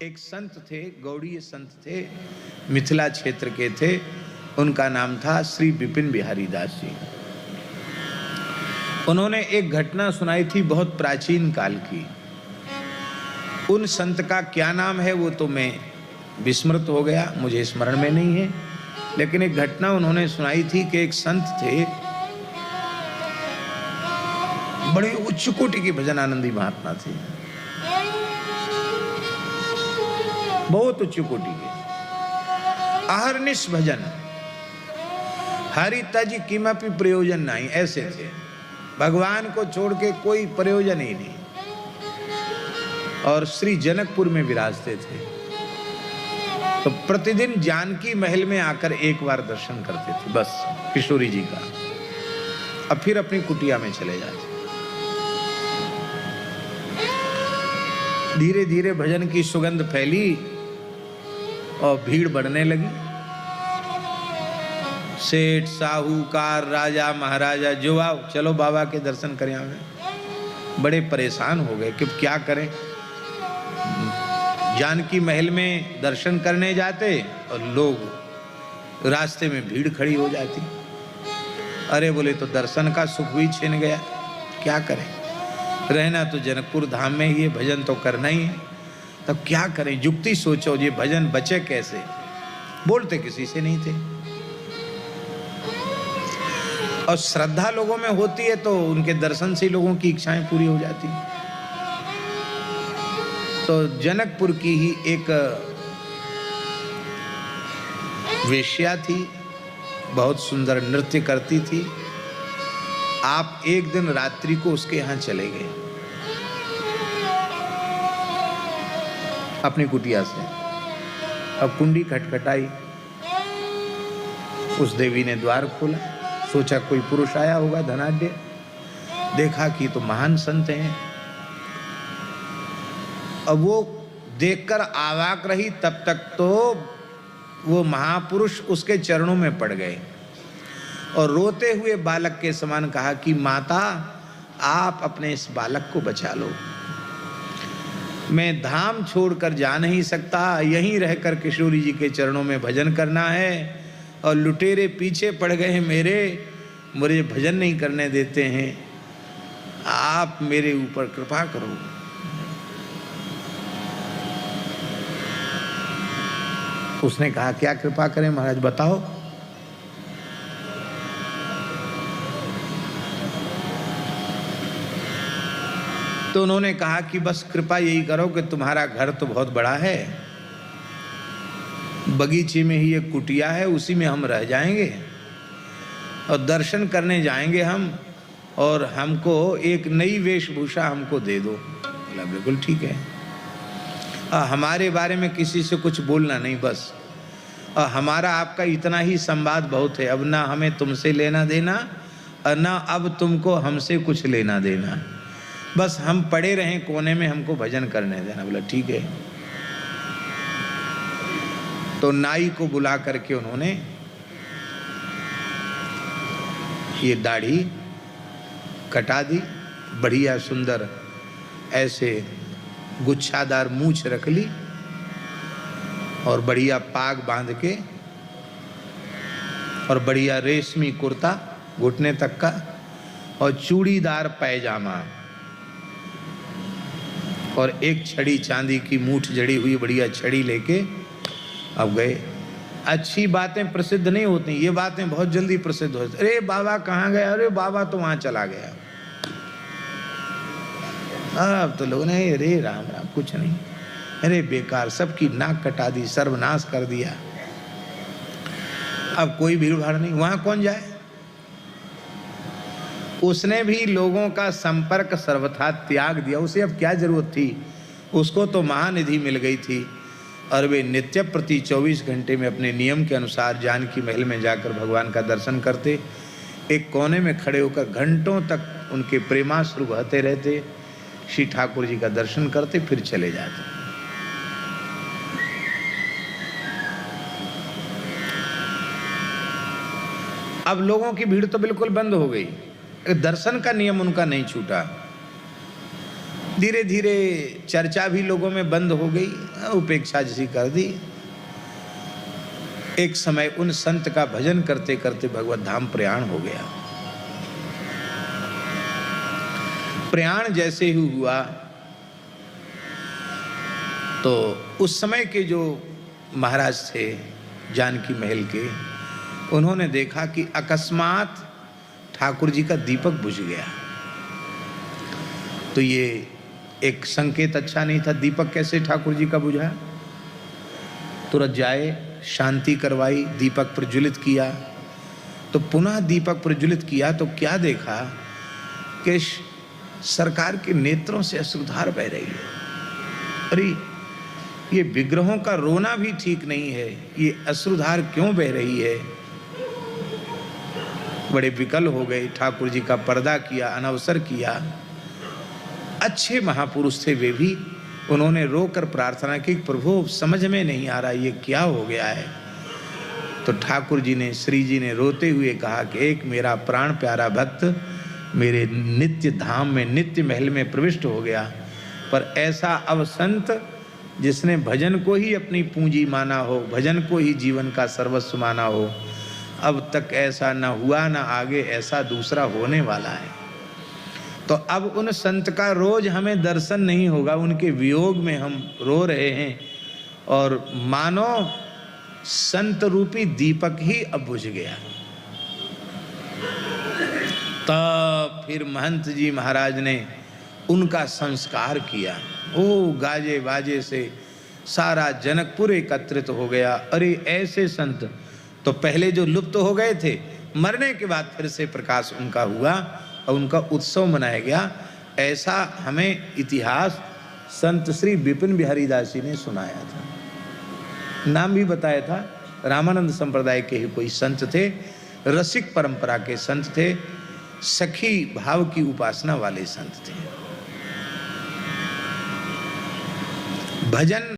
एक संत थे, गौड़ीय संत थे, मिथिला क्षेत्र के थे। उनका नाम था श्री विपिन बिहारी दास जी। उन्होंने एक घटना सुनाई थी बहुत प्राचीन काल की। उन संत का क्या नाम है वो तो मैं विस्मृत हो गया, मुझे स्मरण में नहीं है, लेकिन एक घटना उन्होंने सुनाई थी कि एक संत थे, बड़े उच्च कोटि के भजन आनंदी महात्मा थे, बहुत उच्च कोटि के। अहर्निश भजन, हरि तज किमपि प्रयोजन नहीं, ऐसे थे। भगवान को छोड़ के कोई प्रयोजन ही नहीं। और श्री जनकपुर में विराजते थे, तो प्रतिदिन जानकी महल में आकर एक बार दर्शन करते थे बस किशोरी जी का, अब फिर अपनी कुटिया में चले जाते। धीरे धीरे भजन की सुगंध फैली और भीड़ बढ़ने लगी। सेठ, साहूकार, राजा, महाराजा जो आओ, चलो बाबा के दर्शन करें। हमें बड़े परेशान हो गए कि क्या करें। जानकी महल में दर्शन करने जाते और लोग रास्ते में भीड़ खड़ी हो जाती। अरे बोले तो दर्शन का सुख भी छिन गया, क्या करें। रहना तो जनकपुर धाम में ही है, भजन तो करना ही है, तब क्या करें। युक्ति सोचो, ये भजन बचे कैसे। बोलते किसी से नहीं थे, और श्रद्धा लोगों में होती है तो उनके दर्शन से लोगों की इच्छाएं पूरी हो जाती। तो जनकपुर की ही एक वेश्या थी, बहुत सुंदर नृत्य करती थी। आप एक दिन रात्रि को उसके यहां चले गए अपनी कुटिया से। अब कुंडी खटखटाई, उस देवी ने द्वार खोला, सोचा कोई पुरुष आया होगा धनाढ्य। देखा कि तो महान संत हैं। अब वो देखकर आवाक रही, तब तक तो वो महापुरुष उसके चरणों में पड़ गए और रोते हुए बालक के समान कहा कि माता, आप अपने इस बालक को बचा लो। मैं धाम छोड़कर जा नहीं सकता, यहीं रहकर किशोरी जी के चरणों में भजन करना है। और लुटेरे पीछे पड़ गए हैं मेरे, मुझे भजन नहीं करने देते हैं। आप मेरे ऊपर कृपा करो। उसने कहा क्या कृपा करें महाराज, बताओ। तो उन्होंने कहा कि बस कृपा यही करो कि तुम्हारा घर तो बहुत बड़ा है, बगीचे में ही एक कुटिया है, उसी में हम रह जाएंगे और दर्शन करने जाएंगे हम, और हमको एक नई वेशभूषा हमको दे दो। बोला बिल्कुल ठीक है। हमारे बारे में किसी से कुछ बोलना नहीं, बस हमारा आपका इतना ही संवाद बहुत है। अब ना हमें तुमसे लेना देना और ना अब तुमको हमसे कुछ लेना देना, बस हम पड़े रहें कोने में, हमको भजन करने देना। बोला ठीक है। तो नाई को बुला करके उन्होंने ये दाढ़ी कटा दी, बढ़िया सुंदर ऐसे गुच्छादार मूछ रख ली और बढ़िया पाग बांध के और बढ़िया रेशमी कुर्ता घुटने तक का और चूड़ीदार पैजामा और एक छड़ी चांदी की मूठ जड़ी हुई बढ़िया छड़ी लेके अब गए। अच्छी बातें प्रसिद्ध नहीं होती, ये बातें बहुत जल्दी प्रसिद्ध होती। अरे बाबा कहाँ गया, अरे बाबा तो वहां चला गया। अब तो लोगों ने अरे राम राम, कुछ नहीं, अरे बेकार, सबकी नाक कटा दी, सर्वनाश कर दिया। अब कोई भीड़ भाड़ नहीं, वहां कौन जाए। उसने भी लोगों का संपर्क सर्वथा त्याग दिया, उसे अब क्या जरूरत थी। उसको तो महानिधि मिल गई थी और वे नित्य प्रति 24 घंटे में अपने नियम के अनुसार जानकी महल में जाकर भगवान का दर्शन करते। एक कोने में खड़े होकर घंटों तक उनके प्रेमाश्रु बहते रहते, श्री ठाकुर जी का दर्शन करते, फिर चले जाते। अब लोगों की भीड़ तो बिल्कुल बंद हो गई, दर्शन का नियम उनका नहीं छूटा। धीरे धीरे चर्चा भी लोगों में बंद हो गई, उपेक्षा जैसी कर दी। एक समय उन संत का भजन करते करते भगवत धाम प्रयाण हो गया। प्रयाण जैसे ही हुआ तो उस समय के जो महाराज थे जानकी महल के, उन्होंने देखा कि अकस्मात ठाकुर जी का दीपक बुझ गया। तो ये एक संकेत अच्छा नहीं था। दीपक कैसे ठाकुर जी का बुझा? तुरंत जाए, शांति करवाई, दीपक प्रज्वलित किया। तो पुनः दीपक प्रज्वलित किया तो क्या देखा कि सरकार के नेत्रों से अश्रुधार बह रही है। अरे ये विग्रहों का रोना भी ठीक नहीं है, ये अश्रुधार क्यों बह रही है? बड़े विकल हो गए। ठाकुर जी का पर्दा किया, अनवसर किया। अच्छे महापुरुष थे वे भी। उन्होंने रोकर प्रार्थना की, प्रभु समझ में नहीं आ रहा ये क्या हो गया है। तो ठाकुर जी ने, श्री जी ने रोते हुए कहा कि एक मेरा प्राण प्यारा भक्त मेरे नित्य धाम में, नित्य महल में प्रविष्ट हो गया, पर ऐसा अब संत जिसने भजन को ही अपनी पूंजी माना हो, भजन को ही जीवन का सर्वस्व माना हो, अब तक ऐसा न हुआ, न आगे ऐसा दूसरा होने वाला है। तो अब उन संत का रोज हमें दर्शन नहीं होगा, उनके वियोग में हम रो रहे हैं। और मानो संत रूपी दीपक ही अब बुझ गया। तब फिर महंत जी महाराज ने उनका संस्कार किया। ओ गाजे बाजे से सारा जनकपुर एकत्रित हो गया। अरे ऐसे संत तो पहले जो लुप्त हो गए थे, मरने के बाद फिर से प्रकाश उनका हुआ और उनका उत्सव मनाया गया। ऐसा हमें इतिहास संत श्री विपिन बिहारी दास जी ने सुनाया था। नाम भी बताया था। रामानंद संप्रदाय के ही कोई संत थे, रसिक परंपरा के संत थे, सखी भाव की उपासना वाले संत थे। भजन